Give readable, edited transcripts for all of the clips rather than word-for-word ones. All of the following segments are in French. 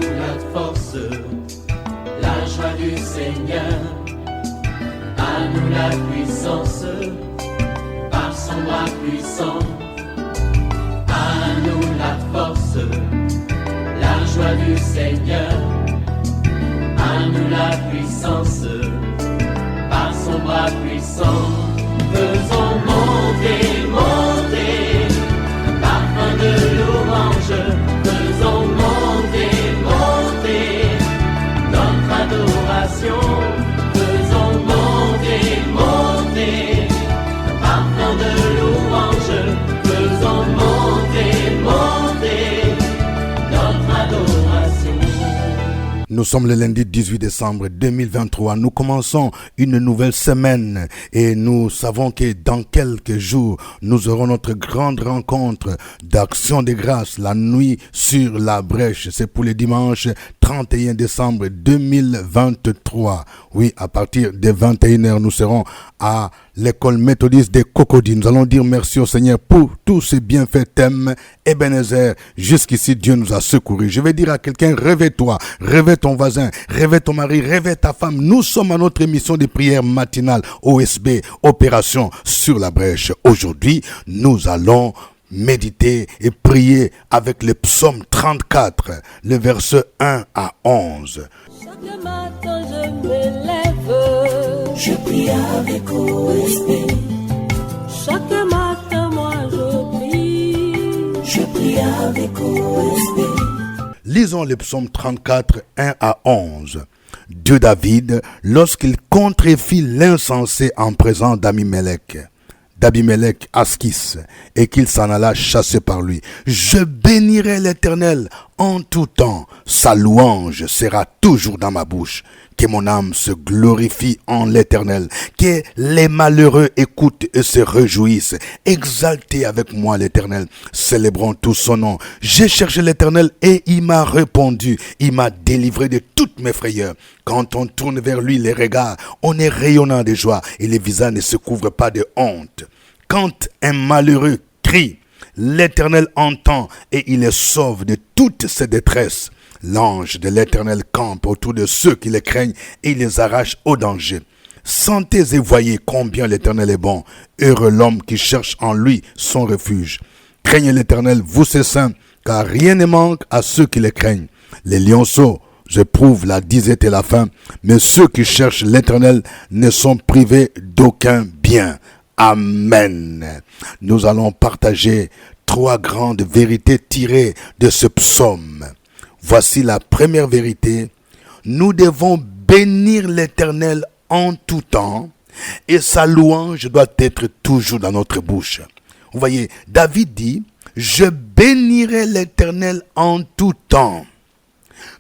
nous la force, la joie du Seigneur. À nous la puissance, par son bras puissant. À nous la force, la joie du Seigneur. À nous la puissance, par son bras puissant. Faisons monter, monter, parfum de louange. Faisons monter, monter, notre adoration. Faisons monter, monter, parfum de louange. Faisons monter, monter, notre adoration. Nous sommes le lundi 18 décembre 2023. Nous commençons une nouvelle semaine et nous savons que dans quelques jours, nous aurons notre grande rencontre d'Action de grâce, la nuit sur la brèche. C'est pour le dimanche 31 décembre 2023. Oui, à partir de 21h, nous serons à l'école méthodiste de Cocody. Nous allons dire merci au Seigneur pour tous ces bienfaits. Thème Ebenezer. Jusqu'ici, Dieu nous a secourus. Je vais dire à quelqu'un, réveille-toi, réveille ton voisin, réveille ton mari, réveille ta femme. Nous sommes à notre émission de prière matinale OSB, Opération sur la brèche. Aujourd'hui, nous allons méditer et prier avec le psaume 34, le verset 1 à 11. Chaque matin je me lève, je prie avec OSB. Chaque matin moi je prie avec OSB. Lisons le psaume 34, 1 à 11. De David, lorsqu'il contrefit l'insensé en présence d'Abimelech Askis, et qu'il s'en alla chasser par lui. Je bénirai l'Éternel en tout temps. Sa louange sera toujours dans ma bouche. Que mon âme se glorifie en l'Éternel. Que les malheureux écoutent et se réjouissent. Exaltez avec moi l'Éternel. Célébrons tout son nom. J'ai cherché l'Éternel et il m'a répondu. Il m'a délivré de toutes mes frayeurs. Quand on tourne vers lui les regards, on est rayonnant de joie et les visages ne se couvrent pas de honte. Quand un malheureux crie, l'Éternel entend et il les sauve de toutes ses détresses. L'ange de l'Éternel campe autour de ceux qui le craignent et il les arrache au danger. Sentez et voyez combien l'Éternel est bon. Heureux l'homme qui cherche en lui son refuge. Craignez l'Éternel, vous ses saints, car rien ne manque à ceux qui le craignent. Les lionceaux éprouvent la disette et la faim, mais ceux qui cherchent l'Éternel ne sont privés d'aucun bien. Amen. Nous allons partager 3 grandes vérités tirées de ce psaume. Voici la première vérité. Nous devons bénir l'Éternel en tout temps et sa louange doit être toujours dans notre bouche. Vous voyez, David dit, je bénirai l'Éternel en tout temps.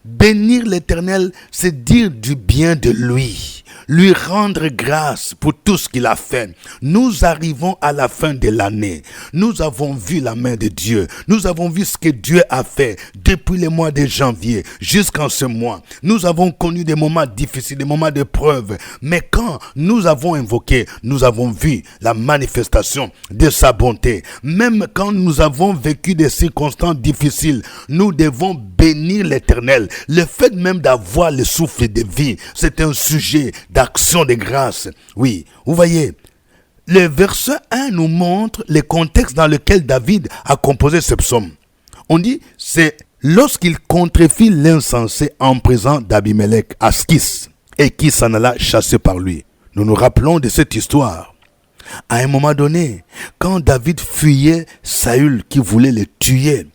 Bénir l'Éternel, c'est dire du bien de lui rendre grâce pour tout ce qu'il a fait. Nous arrivons à la fin de l'année. Nous avons vu la main de Dieu. Nous avons vu ce que Dieu a fait depuis le mois de janvier jusqu'en ce mois. Nous avons connu des moments difficiles, des moments de preuve. Mais quand nous avons invoqué, nous avons vu la manifestation de sa bonté. Même quand nous avons vécu des circonstances difficiles, nous devons bénir l'Éternel. Le fait même d'avoir le souffle de vie, c'est un sujet d'action de grâce. Oui, vous voyez, le verset 1 nous montre le contexte dans lequel David a composé ce psaume. On dit, c'est lorsqu'il contrefit l'insensé en présence d'Abimelech Askis et qui s'en alla chasser par lui. Nous nous rappelons de cette histoire. À un moment donné, quand David fuyait Saül qui voulait le tuer,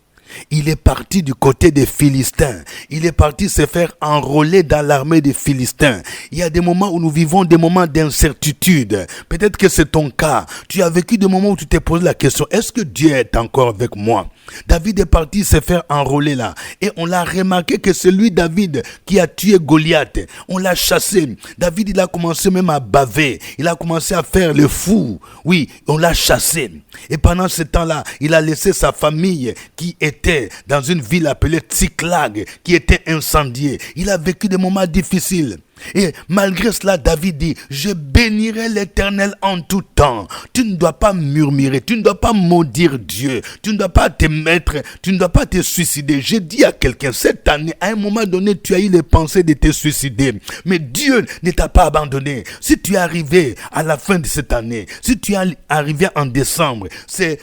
il est parti du côté des Philistins. Il est parti se faire enrôler dans l'armée des Philistins. Il y a des moments où nous vivons des moments d'incertitude. Peut-être que c'est ton cas. Tu as vécu des moments où tu t'es posé la question, est-ce que Dieu est encore avec moi? David est parti se faire enrôler là. Et on l'a remarqué que c'est lui, David, qui a tué Goliath. On l'a chassé. David, il a commencé même à baver. Il a commencé à faire le fou. Oui, on l'a chassé. Et pendant ce temps-là, il a laissé sa famille qui était dans une ville appelée Tsiklag, qui était incendiée. Il a vécu des moments difficiles. Et malgré cela, David dit, je bénirai l'Éternel en tout temps. Tu ne dois pas murmurer, tu ne dois pas maudire Dieu, tu ne dois pas te mettre, tu ne dois pas te suicider. J'ai dit à quelqu'un, cette année, à un moment donné, tu as eu les pensées de te suicider. Mais Dieu ne t'a pas abandonné. Si tu es arrivé à la fin de cette année, si tu es arrivé en décembre, c'est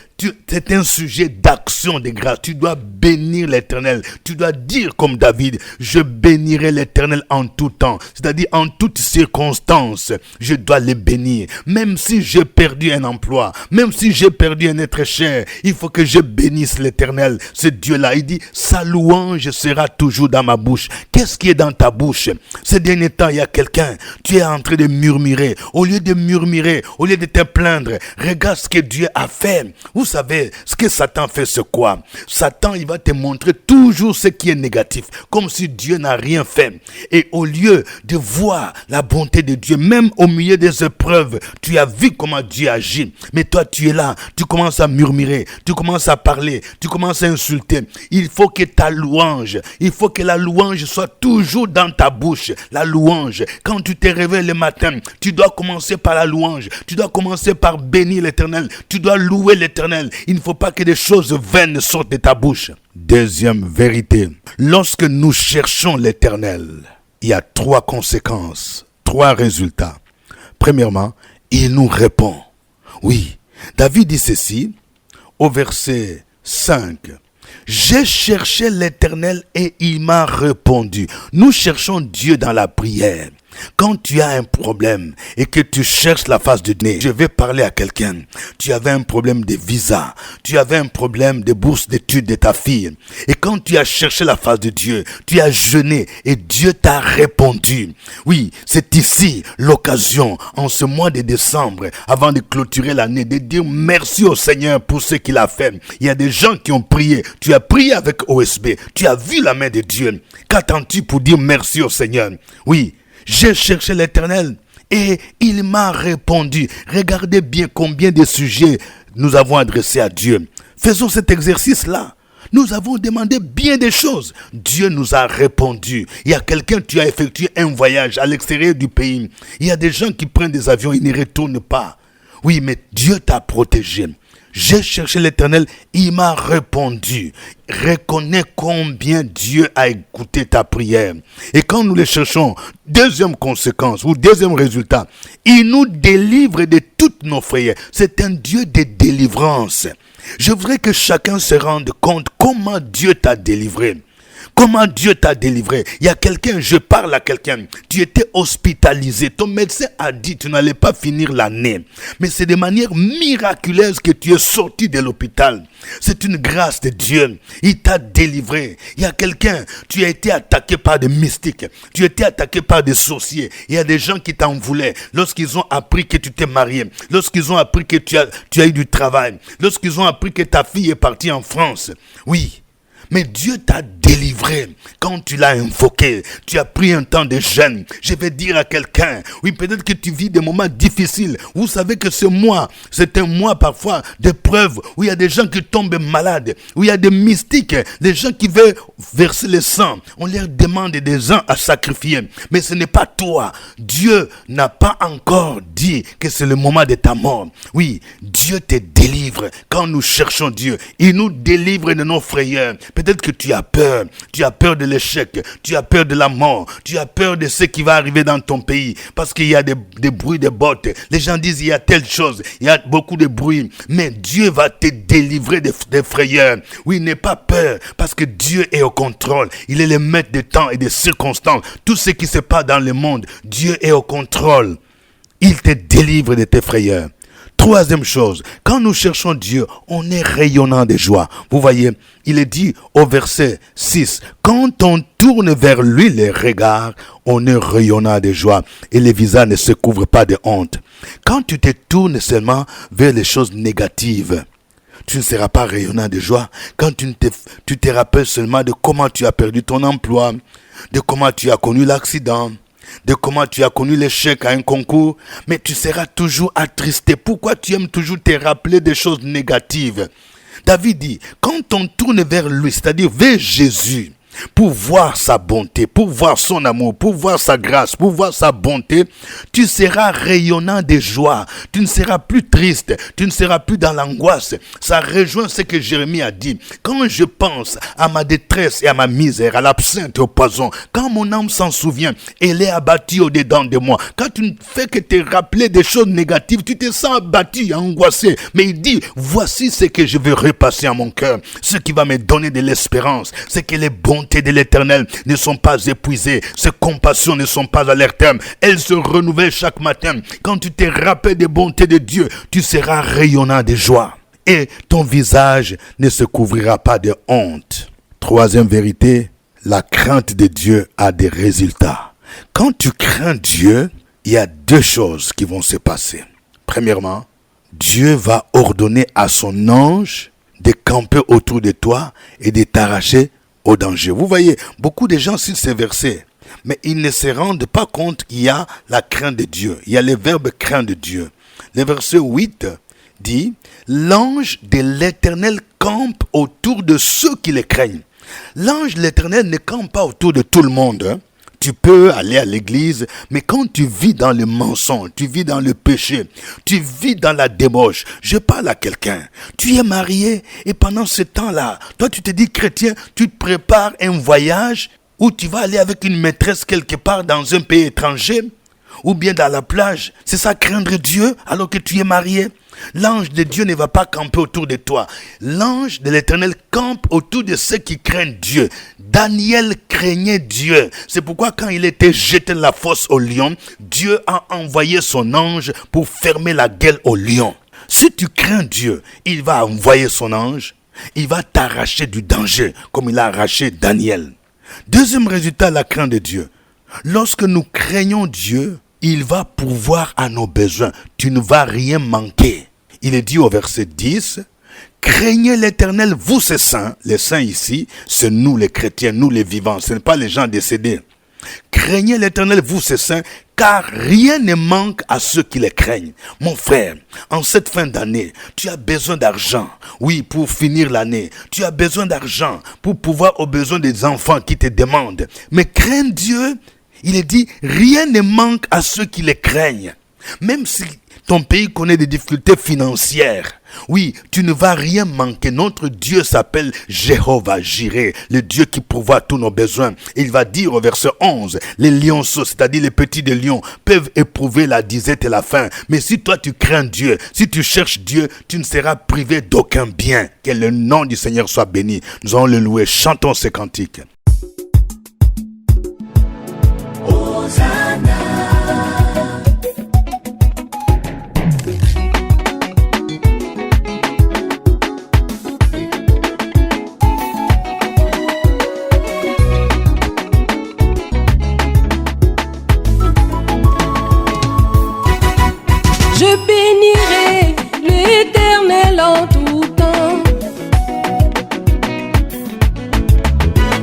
un sujet d'action de grâce. Tu dois bénir l'Éternel. Tu dois dire comme David, je bénirai l'Éternel en tout temps. C'est-à-dire en toutes circonstances, je dois le bénir. Même si j'ai perdu un emploi, même si j'ai perdu un être cher, il faut que je bénisse l'Éternel. Ce Dieu-là, il dit, sa louange sera toujours dans ma bouche. Qu'est-ce qui est dans ta bouche? Ces derniers temps, il y a quelqu'un, tu es en train de murmurer. Au lieu de murmurer, au lieu de te plaindre, regarde ce que Dieu a fait. Vous savez, ce que Satan fait, c'est quoi? Satan, il va te montrer toujours ce qui est négatif, comme si Dieu n'a rien fait. Et au lieu de voir la bonté de Dieu, même au milieu des épreuves, tu as vu comment Dieu agit. Mais toi, tu es là, tu commences à murmurer, tu commences à parler, tu commences à insulter. Il faut que ta louange, il faut que la louange soit toujours dans ta bouche. La louange, quand tu te réveilles le matin, tu dois commencer par la louange. Tu dois commencer par bénir l'Éternel. Tu dois louer l'Éternel. Il ne faut pas que des choses vaines sortent de ta bouche. Deuxième vérité, lorsque nous cherchons l'Éternel, il y a 3 conséquences, 3 résultats. Premièrement, il nous répond. Oui, David dit ceci au verset 5. J'ai cherché l'Éternel et il m'a répondu. Nous cherchons Dieu dans la prière. Quand tu as un problème et que tu cherches la face de Dieu, je vais parler à quelqu'un. Tu avais un problème de visa, tu avais un problème de bourse d'études de ta fille. Et quand tu as cherché la face de Dieu, tu as jeûné et Dieu t'a répondu. Oui, c'est ici l'occasion, en ce mois de décembre, avant de clôturer l'année, de dire merci au Seigneur pour ce qu'il a fait. Il y a des gens qui ont prié. Tu as prié avec OSB. Tu as vu la main de Dieu. Qu'attends-tu pour dire merci au Seigneur? Oui. J'ai cherché l'Éternel et il m'a répondu. Regardez bien combien de sujets nous avons adressés à Dieu. Faisons cet exercice-là. Nous avons demandé bien des choses. Dieu nous a répondu. Il y a quelqu'un, tu as effectué un voyage à l'extérieur du pays. Il y a des gens qui prennent des avions, ils ne retournent pas. Oui, mais Dieu t'a protégé. J'ai cherché l'Éternel, il m'a répondu. Reconnais combien Dieu a écouté ta prière. Et quand nous les cherchons, deuxième conséquence ou deuxième résultat, il nous délivre de toutes nos frayeurs. C'est un Dieu de délivrance. Je voudrais que chacun se rende compte comment Dieu t'a délivré. Comment Dieu t'a délivré. Il y a quelqu'un, je parle à quelqu'un, tu étais hospitalisé, ton médecin a dit tu n'allais pas finir l'année. Mais c'est de manière miraculeuse que tu es sorti de l'hôpital. C'est une grâce de Dieu. Il t'a délivré. Il y a quelqu'un, tu as été attaqué par des mystiques, tu as été attaqué par des sorciers. Il y a des gens qui t'en voulaient lorsqu'ils ont appris que tu t'es marié, lorsqu'ils ont appris que tu as eu du travail, lorsqu'ils ont appris que ta fille est partie en France. Oui. Mais Dieu t'a délivré quand tu l'as invoqué. Tu as pris un temps de jeûne. Je vais dire à quelqu'un, oui, peut-être que tu vis des moments difficiles. Vous savez que ce mois, c'est un mois parfois d'épreuves où il y a des gens qui tombent malades, où il y a des mystiques, des gens qui veulent verser le sang. On leur demande des gens à sacrifier. Mais ce n'est pas toi. Dieu n'a pas encore dit que c'est le moment de ta mort. Oui, Dieu te délivre quand nous cherchons Dieu. Il nous délivre de nos frayeurs. Peut-être que tu as peur de l'échec, tu as peur de la mort, tu as peur de ce qui va arriver dans ton pays, parce qu'il y a des bruits de bottes, les gens disent il y a telle chose, il y a beaucoup de bruit, mais Dieu va te délivrer des frayeurs. Oui, n'aie pas peur, parce que Dieu est au contrôle, il est le maître des temps et des circonstances, tout ce qui se passe dans le monde, Dieu est au contrôle, il te délivre de tes frayeurs. Troisième chose, quand nous cherchons Dieu, on est rayonnant de joie. Vous voyez, il est dit au verset 6, quand on tourne vers lui les regards, on est rayonnant de joie et les visages ne se couvrent pas de honte. Quand tu te tournes seulement vers les choses négatives, tu ne seras pas rayonnant de joie. Quand tu te rappelles seulement de comment tu as perdu ton emploi, de comment tu as connu l'accident, de comment tu as connu l'échec à un concours, mais tu seras toujours attristé. Pourquoi tu aimes toujours te rappeler des choses négatives? David dit, quand on tourne vers lui, c'est-à-dire vers Jésus, pour voir sa bonté, pour voir son amour, pour voir sa grâce, pour voir sa bonté, tu seras rayonnant de joie. Tu ne seras plus triste, tu ne seras plus dans l'angoisse. Ça rejoint ce que Jérémie a dit. Quand je pense à ma détresse et à ma misère, à l'absinthe et au poison, quand mon âme s'en souvient, elle est abattue au-dedans de moi. Quand tu ne fais que te rappeler des choses négatives, tu te sens abattu, angoissé. Mais il dit, voici ce que je veux repasser à mon cœur. Ce qui va me donner de l'espérance, c'est que les bontés de l'Éternel ne sont pas épuisées, ses compassions ne sont pas à leur terme, elles se renouvellent chaque matin. Quand tu te rappelles des bontés de Dieu, tu seras rayonnant de joie et ton visage ne se couvrira pas de honte. Troisième vérité, la crainte de Dieu a des résultats. Quand tu crains Dieu, il y a deux choses qui vont se passer. Premièrement, Dieu va ordonner à son ange de camper autour de toi et de t'arracher au danger. Vous voyez, beaucoup de gens citent ces versets, mais ils ne se rendent pas compte qu'il y a la crainte de Dieu. Il y a le verbe crainte de Dieu. Le verset 8 dit, l'ange de l'Éternel campe autour de ceux qui le craignent. L'ange de l'Éternel ne campe pas autour de tout le monde, hein. Tu peux aller à l'église, mais quand tu vis dans le mensonge, tu vis dans le péché, tu vis dans la débauche, je parle à quelqu'un, tu es marié et pendant ce temps-là, toi tu te dis chrétien, tu te prépares un voyage où tu vas aller avec une maîtresse quelque part dans un pays étranger ou bien dans la plage. C'est ça craindre Dieu alors que tu es marié? L'ange de Dieu ne va pas camper autour de toi. L'ange de l'Éternel campe autour de ceux qui craignent Dieu. Daniel craignait Dieu. C'est pourquoi quand il était jeté dans la fosse au lion, Dieu a envoyé son ange pour fermer la gueule au lion. Si tu crains Dieu, il va envoyer son ange. Il va t'arracher du danger comme il a arraché Daniel. Deuxième résultat, la crainte de Dieu. Lorsque nous craignons Dieu, il va pourvoir à nos besoins. Tu ne vas rien manquer. Il est dit au verset 10, craignez l'Éternel, vous ces saints. Les saints ici, c'est nous les chrétiens, nous les vivants. Ce n'est pas les gens décédés. Craignez l'Éternel, vous ces saints, car rien ne manque à ceux qui les craignent. Mon frère, en cette fin d'année, tu as besoin d'argent. Oui, pour finir l'année. Tu as besoin d'argent pour pouvoir aux besoins des enfants qui te demandent. Mais crains Dieu. Il est dit, rien ne manque à ceux qui les craignent. Même si ton pays connaît des difficultés financières, oui, tu ne vas rien manquer. Notre Dieu s'appelle Jéhovah Jireh, le Dieu qui pourvoit tous nos besoins. Il va dire au verset 11, les lionceaux, c'est-à-dire les petits des lions, peuvent éprouver la disette et la faim. Mais si toi tu crains Dieu, si tu cherches Dieu, tu ne seras privé d'aucun bien. Que le nom du Seigneur soit béni. Nous allons le louer. Chantons ces cantiques. Je bénirai l'Éternel en tout temps.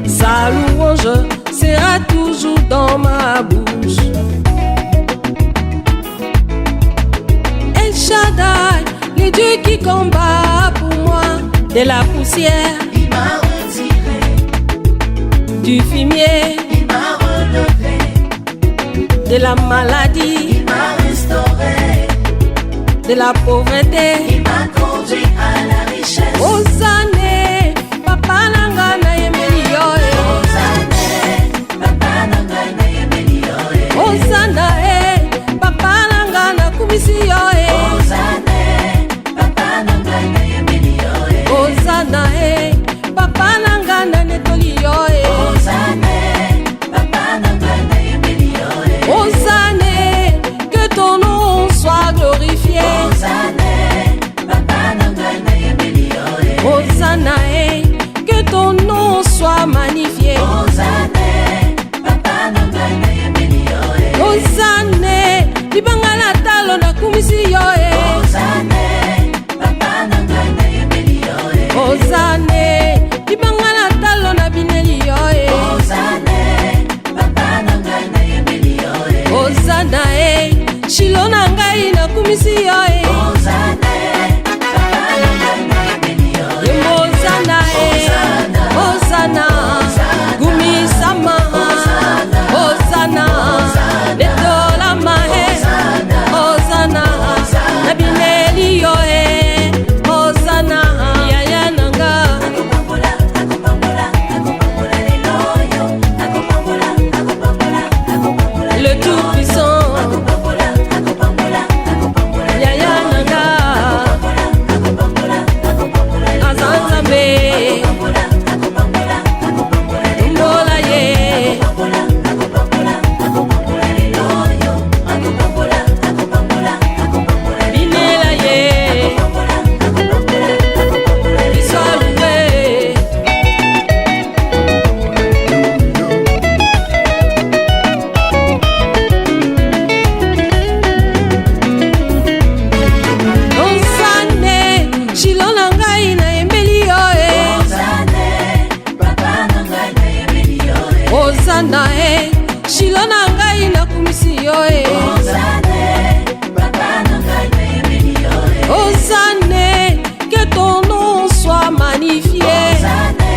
Sa louange sera toujours dans ma bouche. El Shaddai, le Dieu qui combat pour moi. De la poussière, il m'a retiré. du fumier, Il m'a relevé. de la maladie, Il m'a restauré. de la pauvreté. Il m'a conduit à la richesse. Ozane, papa nanga na yemeli yo. Hosanna, papa nanga na yemeli yo. Ozana, papa nanga na kumisi yo. Hosanna, papa nanga na yemeli yo. Ozana, papa nanga na netoli yo. Hosanna, papa nanga na yemeli yo. Ozane, que ton nom soit glorifié. Hosanna, papa nanga na yemeli yo. Ozana, que ton Ozana e Shilo na ngai nakumisi yo e Ozane, papa na ngai nayembeli yo e Ozane, que ton nom soit magnifié Ozane,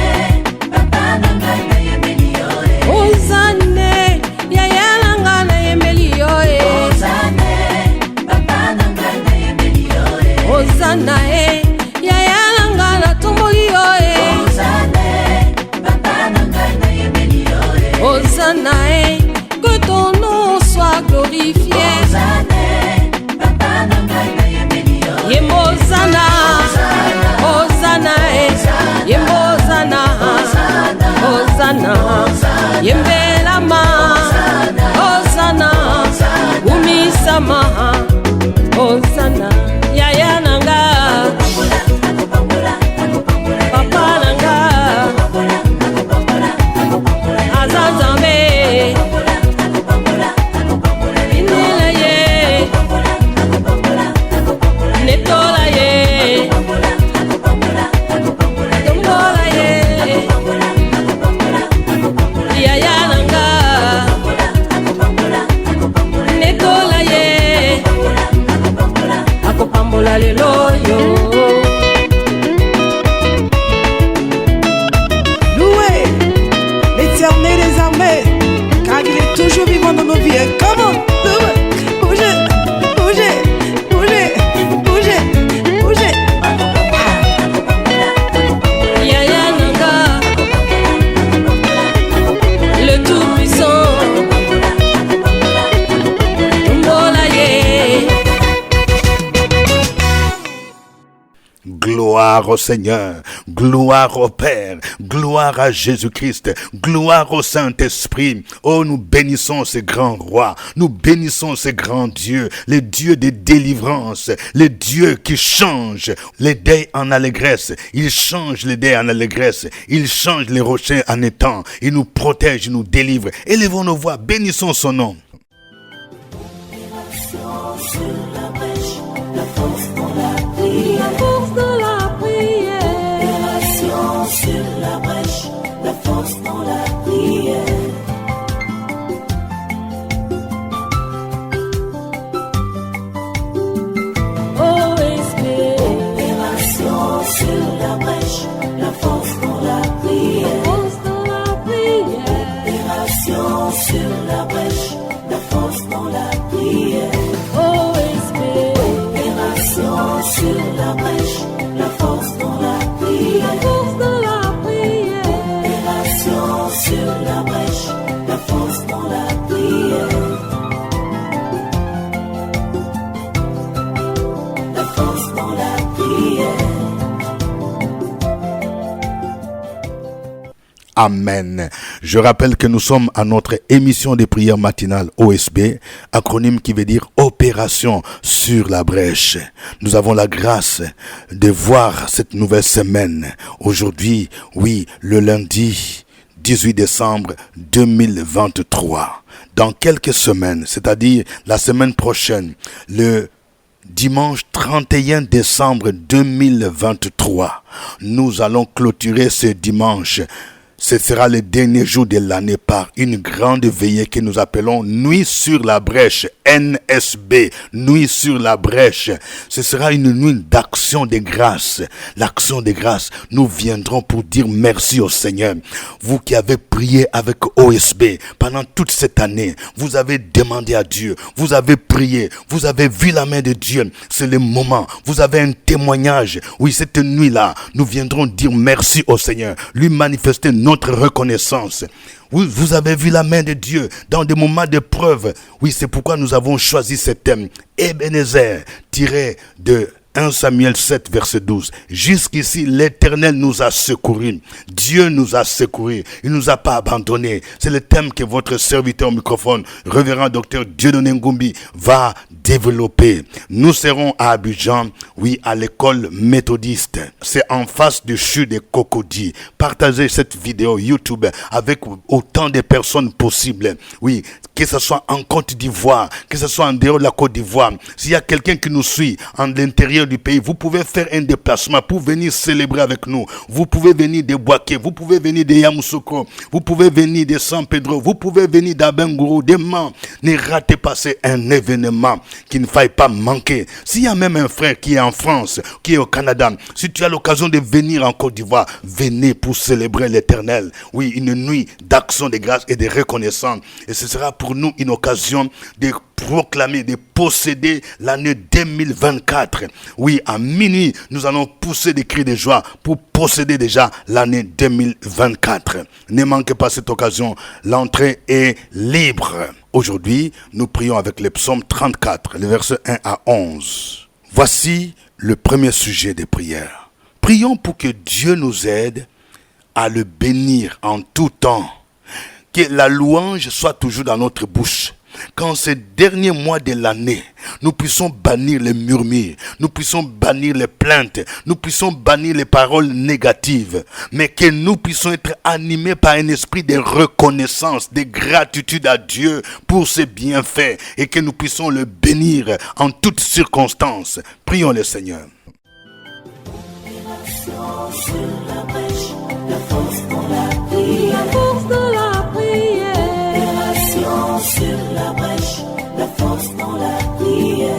papa na ngai nayembeli yo e Ozane, yaya na ngai nayembeli yo e Ozane, papa na ngai nayembeli yo e Ozana e yaya na ngai natomboli yo e Ozane, papa na ngai nayembeli yo e Ozana e que ton nom soit glorifié Ozane, papa na ngai nayembeli yo e Yembo Ozana Ozana e Yembo Ozana Ozana Yembelama Ozana Umisama Ozana Yaya nanga Papa nanga Azazambe Inela ye Netola ye Tombola ye Yaya nanga Netola ye Akopambola lelo yo Loué l'Éternel des armées, car il est toujours vivant dans nos vies. Comment? Bougez, bougez, bougez, bougez, bougez. Yaya nanga Le tout-puissant Tombola ye Gloire au Seigneur, gloire au Père, gloire à Jésus-Christ, gloire au Saint-Esprit. Oh, nous bénissons ce grand roi, nous bénissons ce grand Dieu, le Dieu de délivrance, le Dieu qui change les deuils en allégresse. Il change les deuils en allégresse, il change les rochers en étang, il nous protège, il nous délivre. Élevons nos voix, bénissons son nom. Sur la brèche, la force dans la prière. Force de la prière Opération sur la brèche, la force dans la prière. OSB Opération sur la brèche, la force dans la prière. Force de la prière Opération sur la brèche, la force dans la prière. OSB Opération sur la brèche, la force dans la prière. Force de la prière Opération sur la brèche, la force dans la prière. La force dans la prière. Amen. Je rappelle que nous sommes à notre émission de prière matinale OSB, acronyme qui veut dire Opération sur la brèche. Nous avons la grâce de voir cette nouvelle semaine. Aujourd'hui, oui, le lundi 18 décembre 2023. Dans quelques semaines, c'est-à-dire la semaine prochaine, le dimanche 31 décembre 2023, nous allons clôturer ce dimanche. Ce sera le dernier jour de l'année par une grande veillée que nous appelons Nuit sur la brèche, NSB, Nuit sur la brèche. Ce sera une nuit d'action de grâce. L'action de grâce, nous viendrons pour dire merci au Seigneur. Vous qui avez prié avec OSB pendant toute cette année, vous avez demandé à Dieu, vous avez prié, vous avez vu la main de Dieu. C'est le moment, vous avez un témoignage. Oui, cette nuit-là, nous viendrons dire merci au Seigneur, lui manifester notre reconnaissance. Oui, vous avez vu la main de Dieu dans des moments de preuve. Oui, c'est pourquoi nous avons choisi ce thème. Ebenezer, tiré de 1 Samuel 7, verset 12. Jusqu'ici, l'Éternel nous a secourus. Dieu nous a secourus. Il ne nous a pas abandonnés. C'est le thème que votre serviteur au microphone, révérend docteur Dieudonné Ngumbi, va développer. Nous serons à Abidjan, oui, à l'école méthodiste. C'est en face du CHU de Cocody. Partagez cette vidéo YouTube avec autant de personnes possibles. Oui, que ce soit en Côte d'Ivoire, que ce soit en dehors de la Côte d'Ivoire. S'il y a quelqu'un qui nous suit en l'intérieur l'extérieur du pays, vous pouvez faire un déplacement pour venir célébrer avec nous. Vous pouvez venir de Boaké, vous pouvez venir de Yamoussoukro, vous pouvez venir de San Pedro, vous pouvez venir d'Abengourou, de Man. Ne ratez pas, c'est un événement qu'il ne faille pas manquer. S'il y a même un frère qui est en France, qui est au Canada, si tu as l'occasion de venir en Côte d'Ivoire, venez pour célébrer l'Éternel. Oui, une nuit d'action de grâce et de reconnaissance. Et ce sera pour nous une occasion de proclamer, de posséder l'année 2024. Oui, à minuit, nous allons pousser des cris de joie pour posséder déjà l'année 2024. Ne manquez pas cette occasion, l'entrée est libre. Aujourd'hui, nous prions avec le psaume 34, les versets 1 à 11. Voici le premier sujet de prière. Prions pour que Dieu nous aide à le bénir en tout temps. Que la louange soit toujours dans notre bouche. Qu'en ces derniers mois de l'année, nous puissions bannir les murmures, nous puissions bannir les plaintes, nous puissions bannir les paroles négatives, mais que nous puissions être animés par un esprit de reconnaissance, de gratitude à Dieu pour ses bienfaits et que nous puissions le bénir en toutes circonstances. Prions le Seigneur. Sur la brèche, la force dans la prière. La force de la prière. Opération sur la brèche, la force dans la prière.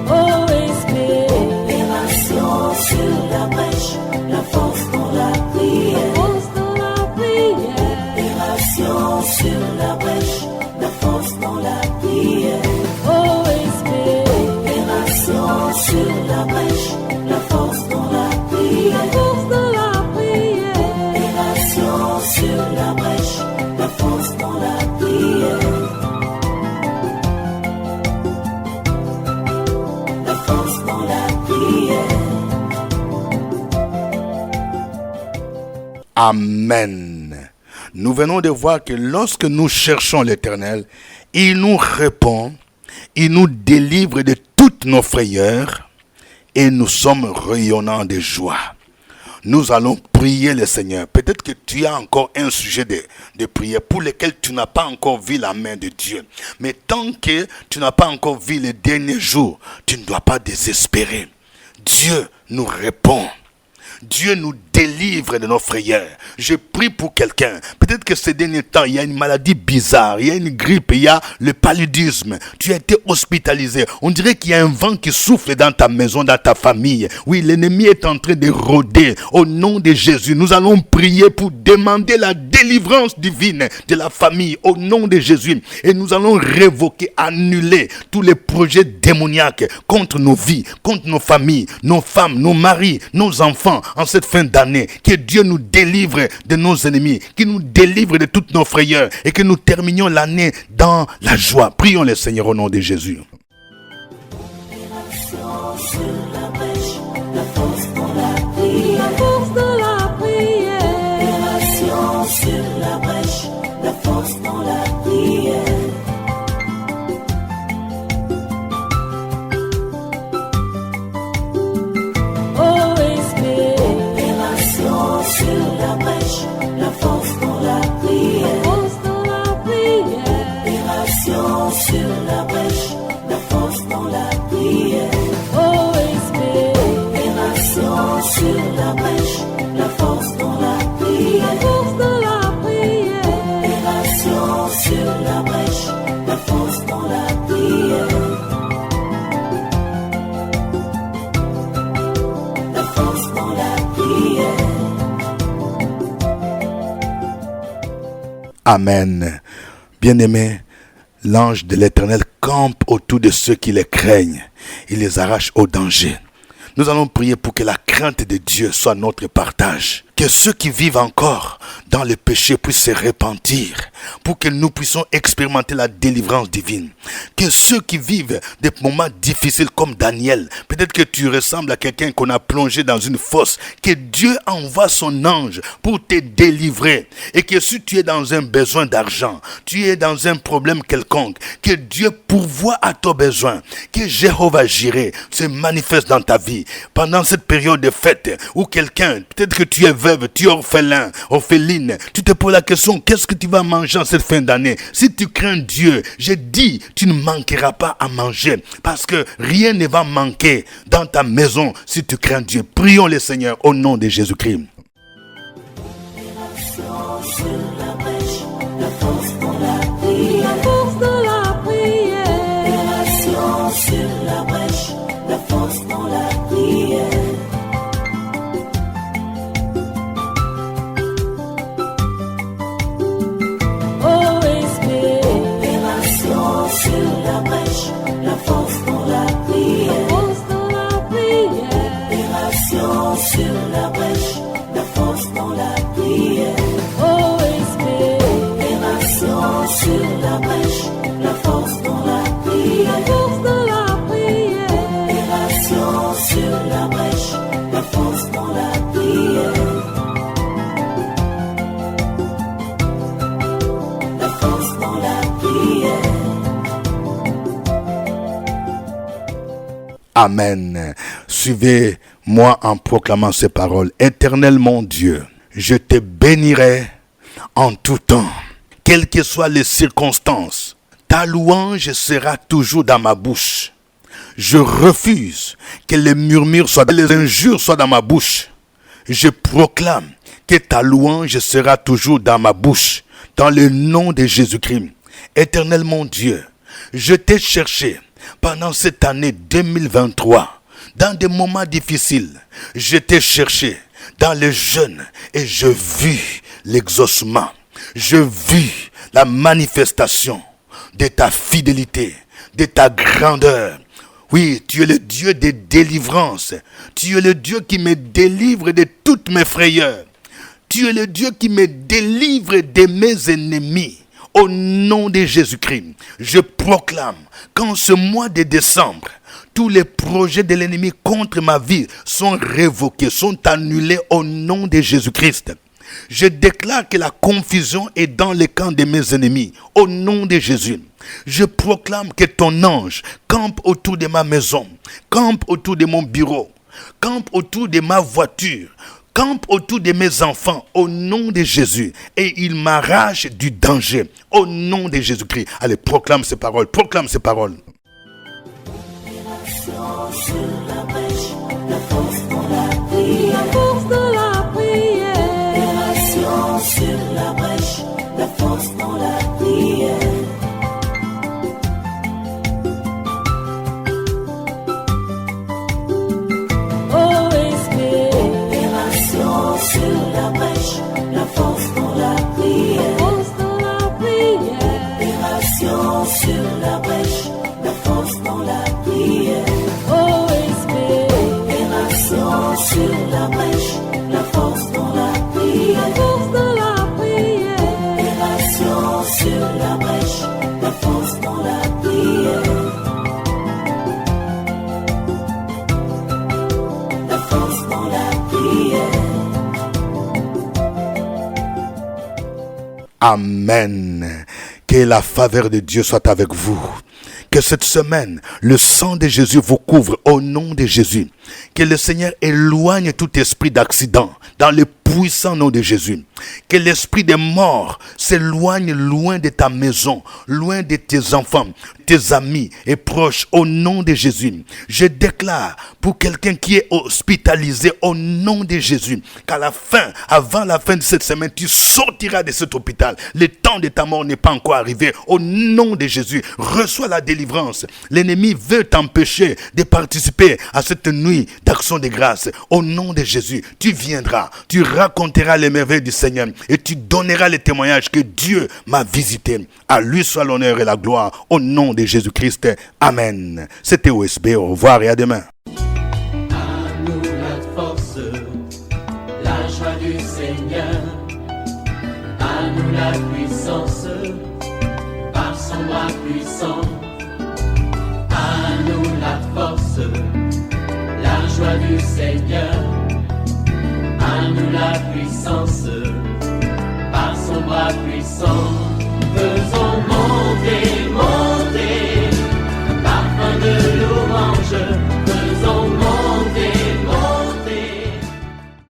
Oh esprit. Opération sur la brèche, la force dans la prière. La force de la prière. Opération sur la brèche, la force dans la prière. Oh esprit. Opération sur la brèche, la force dans la prière. La force de la prière. Opération sur la brèche, la force dans la prière. La force dans la prière. Amen. Nous venons de voir que lorsque nous cherchons l'Éternel, il nous répond, il nous délivre de toutes nos frayeurs et nous sommes rayonnants de joie. Nous allons prier le Seigneur. Peut-être que tu as encore un sujet de prière pour lequel tu n'as pas encore vu la main de Dieu. Mais tant que tu n'as pas encore vu les derniers jours, tu ne dois pas désespérer. Dieu nous répond. Dieu nous délivre de nos frayeurs. Je prie pour quelqu'un. Peut-être que ces derniers temps, il y a une maladie bizarre, il y a une grippe, il y a le paludisme. Tu as été hospitalisé. On dirait qu'il y a un vent qui souffle dans ta maison, dans ta famille. Oui, l'ennemi est en train de rôder. Au nom de Jésus, nous allons prier pour demander la délivrance divine de la famille. Au nom de Jésus. Et nous allons révoquer, annuler tous les projets démoniaques contre nos vies, contre nos familles, nos femmes, nos maris, nos enfants. En cette fin d'année, que Dieu nous délivre de nos ennemis, qu'il nous délivre de toutes nos frayeurs et que nous terminions l'année dans la joie. Prions le Seigneur au nom de Jésus. Opération sur la brèche, la force dans la prière. La force de la prière. Opération sur la brèche, la force dans la prière. Oh esprit. Opération sur la brèche, la force dans la prière. La force de la prière. Opération sur la brèche, la force dans la prière. Oh esprit. Opération sur la brèche, la force dans la prière. La force de la prière. Opération sur la brèche, la force dans la prière. La force dans la prière. Amen. Bien-aimés, l'ange de l'Éternel campe autour de ceux qui les craignent. Il les arrache au danger. Nous allons prier pour que la crainte de Dieu soit notre partage. Que ceux qui vivent encore dans le péché puissent se repentir, pour que nous puissions expérimenter la délivrance divine. Que ceux qui vivent des moments difficiles comme Daniel, peut-être que tu ressembles à quelqu'un qu'on a plongé dans une fosse, que Dieu envoie son ange pour te délivrer. Et que si tu es dans un besoin d'argent, tu es dans un problème quelconque, que Dieu pourvoie à ton besoin, que Jéhovah Jireh se manifeste dans ta vie. Pendant cette période de fête où quelqu'un, peut-être que tu es veuf, veuve, tu es orphelin, orpheline. Tu te poses la question, qu'est-ce que tu vas manger en cette fin d'année? Si tu crains Dieu, j'ai dit, tu ne manqueras pas à manger. Parce que rien ne va manquer dans ta maison si tu crains Dieu. Prions le Seigneur au nom de Jésus-Christ. Sur la brèche, la force dans la prière. La force dans la prière. Opération sur la brèche, la force dans la prière. OSB. Opération sur la brèche, la force dans la prière. Force dans la prière. Opération sur la brèche, la force dans la prière. OSB. Opération sur la brèche, la force dans la prière. Force dans la prière. Opération sur la brèche, la force dans la prière. La force dans la prière. Amen. Suivez-moi en proclamant ces paroles. Éternel mon Dieu, je te bénirai en tout temps, quelles que soient les circonstances. Ta louange sera toujours dans ma bouche. Je refuse que les murmures soient, les injures soient dans ma bouche. Je proclame que ta louange sera toujours dans ma bouche, dans le nom de Jésus-Christ. Éternel mon Dieu, je t'ai cherché pendant cette année 2023, dans des moments difficiles. Je t'ai cherché dans les jeûnes et je vis l'exaucement. Je vis la manifestation de ta fidélité, de ta grandeur. Oui, tu es le Dieu des délivrances. Tu es le Dieu qui me délivre de toutes mes frayeurs. Tu es le Dieu qui me délivre de mes ennemis. Au nom de Jésus-Christ, je proclame qu'en ce mois de décembre, tous les projets de l'ennemi contre ma vie sont révoqués, sont annulés au nom de Jésus-Christ. Je déclare que la confusion est dans le camp de mes ennemis, au nom de Jésus. Je proclame que ton ange campe autour de ma maison, campe autour de mon bureau, campe autour de ma voiture, campe autour de mes enfants, au nom de Jésus, et il m'arrache du danger, au nom de Jésus-Christ. Allez, proclame ces paroles, proclame ces paroles. Opération sur la brèche, la force dans la prière. La force dans la prière. Opération sur la brèche, la force dans la prière. OSB. Opération sur la brèche, la force dans la prière. Force dans la prière. Opération sur la brèche, la force dans la prière. OSB. Opération sur la brèche, la force dans la prière. Force dans la prière. Opération sur la brèche, la force dans la prière. La force dans la prière. Amen. Que la faveur de Dieu soit avec vous. Que cette semaine, le sang de Jésus vous couvre au nom de Jésus. Que le Seigneur éloigne tout esprit d'accident dans le puissant nom de Jésus. Que l'esprit des morts s'éloigne loin de ta maison, loin de tes enfants, tes amis et proches au nom de Jésus. Je déclare pour quelqu'un qui est hospitalisé au nom de Jésus qu'à la fin, avant la fin de cette semaine, tu sortiras de cet hôpital. Le temps de ta mort n'est pas encore arrivé. Au nom de Jésus, reçois la délivrance. L'ennemi veut t'empêcher de participer à cette nuit d'action de grâce. Au nom de Jésus, tu viendras, tu raconteras les merveilles du Seigneur et tu donneras le témoignage que Dieu m'a visité. À lui soit l'honneur et la gloire au nom de Jésus-Christ. Amen. C'était OSB. Au revoir et à demain. À nous la force, la joie du Seigneur. À nous la puissance, par son bras puissant. À nous la force, la joie du Seigneur.